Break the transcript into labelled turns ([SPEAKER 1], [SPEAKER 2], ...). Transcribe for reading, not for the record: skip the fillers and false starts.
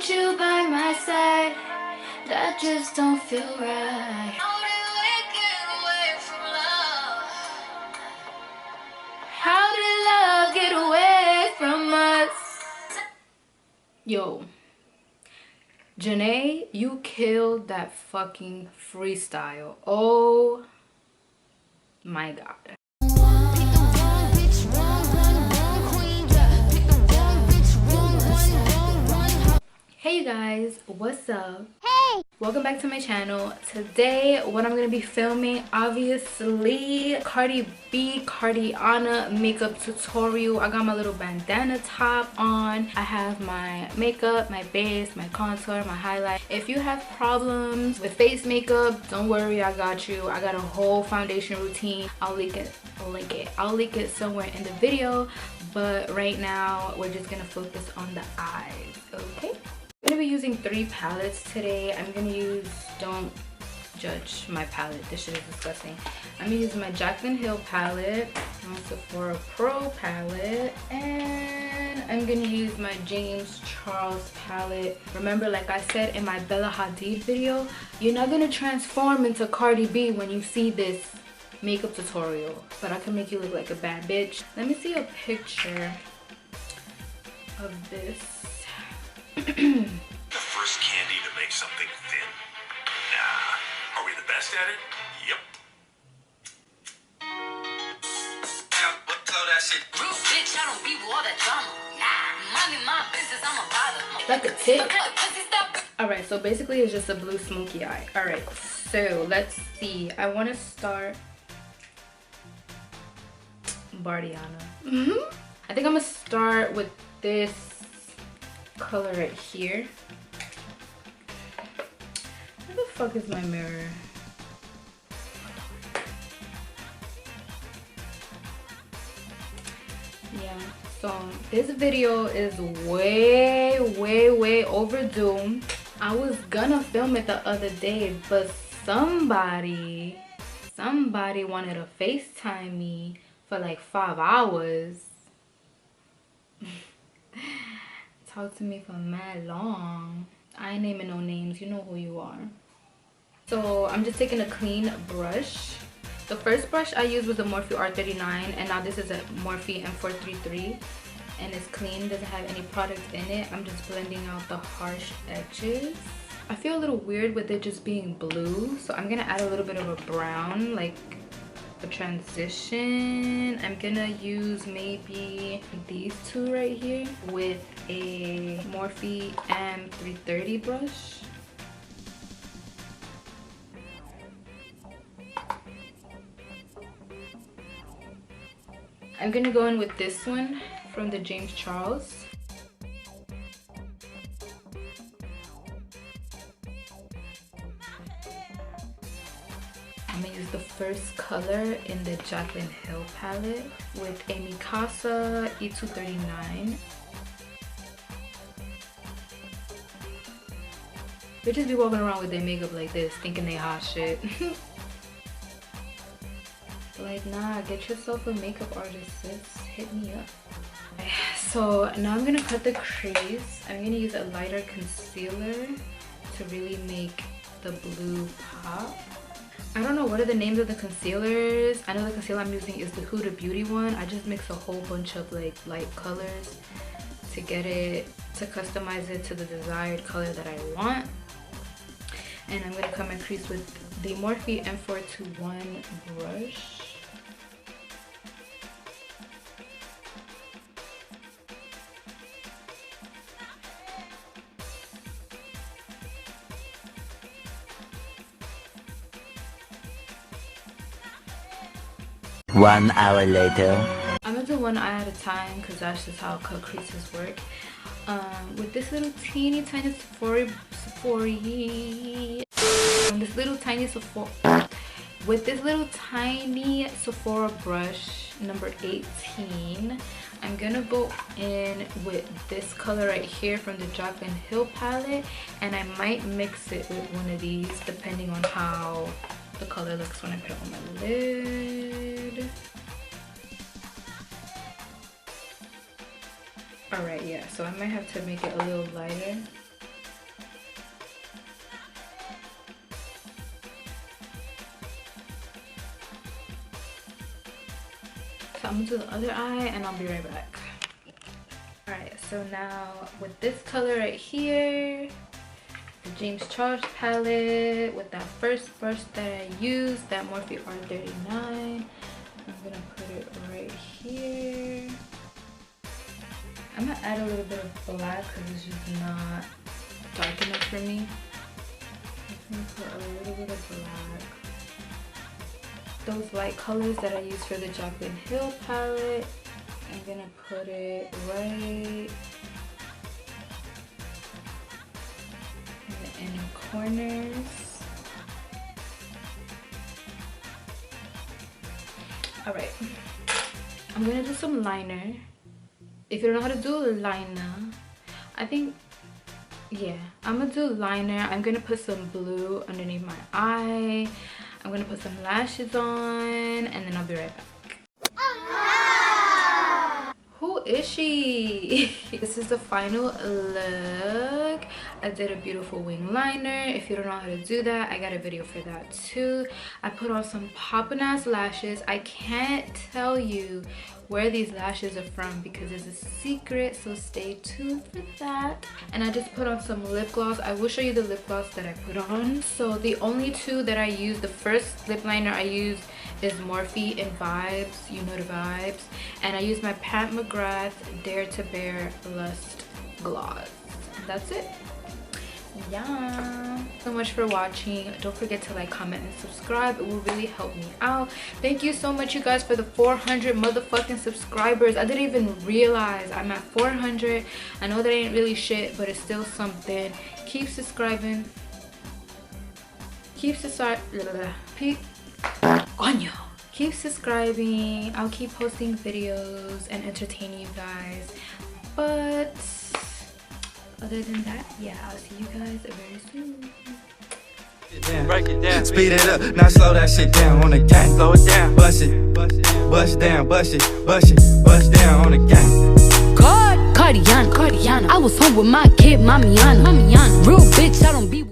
[SPEAKER 1] Without you by my side, that just don't feel right. How did we get away from love? How did love get away from us? Yo, Janae, you killed that fucking freestyle. Oh my god. Hey you guys, what's up? Hey! Welcome back to my channel. Today, what I'm gonna be filming, obviously, Cardi B, Thotiana makeup tutorial. I got my little bandana top on. I have my makeup, my base, my contour, my highlight. If you have problems with face makeup, don't worry, I got you. I got a whole foundation routine. I'll link it somewhere in the video. But right now, we're just gonna focus on the eyes, okay? I'm gonna be using 3 palettes today. I'm gonna use, don't judge my palette, this shit is disgusting. I'm gonna use my Jaclyn Hill palette, my Sephora Pro palette, and I'm gonna use my James Charles palette. Remember, like I said in my Bella Hadid video, you're not gonna transform into Cardi B when you see this makeup tutorial, but I can make you look like a bad bitch. Let me see a picture of this.
[SPEAKER 2] The first candy to make something thin? Nah. Are we the best at it? Yep. Now, what color that shit? Real bitch, I don't be all that drama. Nah. Mommy, my business, I'm a bother.
[SPEAKER 1] Like a tick. Alright, so basically it's just a blue smoky eye. Alright, so let's see. I want to start Thotiana. I think I'm gonna start with this color right here. Where the fuck is my mirror? Yeah, so this video is way overdue. I was gonna film it the other day, but somebody wanted to FaceTime me for like 5 hours. Talk to me for mad long. I ain't naming no names, you know who you are. So I'm just taking a clean brush. The first brush I used was the Morphe R39, and now this is a Morphe M433, and it's clean, doesn't have any product in it. I'm just blending out the harsh edges. I feel a little weird with it just being blue, so I'm gonna add a little bit of a brown, like a transition. I'm gonna use maybe these 2 right here with a Morphe M330 brush. I'm gonna go in with this one from the James Charles. I'm gonna use the first color in the Jaclyn Hill palette with a Mikasa E239. Bitches be walking around with their makeup like this, thinking they hot shit. Like, nah, get yourself a makeup artist, sis. Hit me up. Okay, so now I'm gonna cut the crease. I'm gonna use a lighter concealer to really make the blue pop. I don't know what are the names of the concealers. I know the concealer I'm using is the Huda Beauty one. I just mix a whole bunch of like light colors to get it, to customize it to the desired color that I want. And I'm gonna cut my crease with the Morphe M421 brush.
[SPEAKER 3] One hour later.
[SPEAKER 1] I'm gonna do one eye at a time because that's just how cut creases work. With this little teeny tiny Sephora brush number 18, I'm gonna go in with this color right here from the Jaclyn Hill palette, and I might mix it with one of these depending on how the color looks when I put it on my lid. Alright, yeah, so I might have to make it a little lighter So I'm gonna do the other eye and I'll be right back. Alright, so now with this color right here, the James Charles palette, with that first brush that I used, that Morphe R39, I'm gonna put it right here. I'm gonna add a little bit of black because it's just not dark enough for me. I'm gonna put a little bit of black. Those light colors that I use for the Joplin Hill palette, I'm gonna put it right in the inner corners. Alright, I'm gonna do some liner. If you don't know how to do liner, I think, yeah, I'm gonna do liner. I'm gonna put some blue underneath my eye. I'm gonna put some lashes on and then I'll be right back. Who is she? This is the final look. I did a beautiful wing liner. If you don't know how to do that, I got a video for that too. I put on some poppin' ass lashes. I can't tell you where these lashes are from because it's a secret, so stay tuned for that. And I just put on some lip gloss. I will show you the lip gloss that I put on. So the only two that I used, the first lip liner I used is Morphe in Vibes, you know the vibes, and I used my Pat McGrath Dare to Bear Lust gloss. That's it. Yeah, so much for watching. Don't forget to like, comment, and subscribe. It will really help me out. Thank you so much, you guys, for the 400 motherfucking subscribers. I didn't even realize I'm at 400. I know that ain't really shit, but it's still something. Keep subscribing. Keep subscribing. I'll keep posting videos and entertaining you guys. But other than that, yeah, I'll see you guys very soon.
[SPEAKER 3] Break it down, speed it up, now slow that shit down on the gang. Slow it down, bust it, bust down, bust it, bust it, bust down on the gang.
[SPEAKER 4] Cardiana, I was home with my kid, Mamiana. Real bitch, I don't be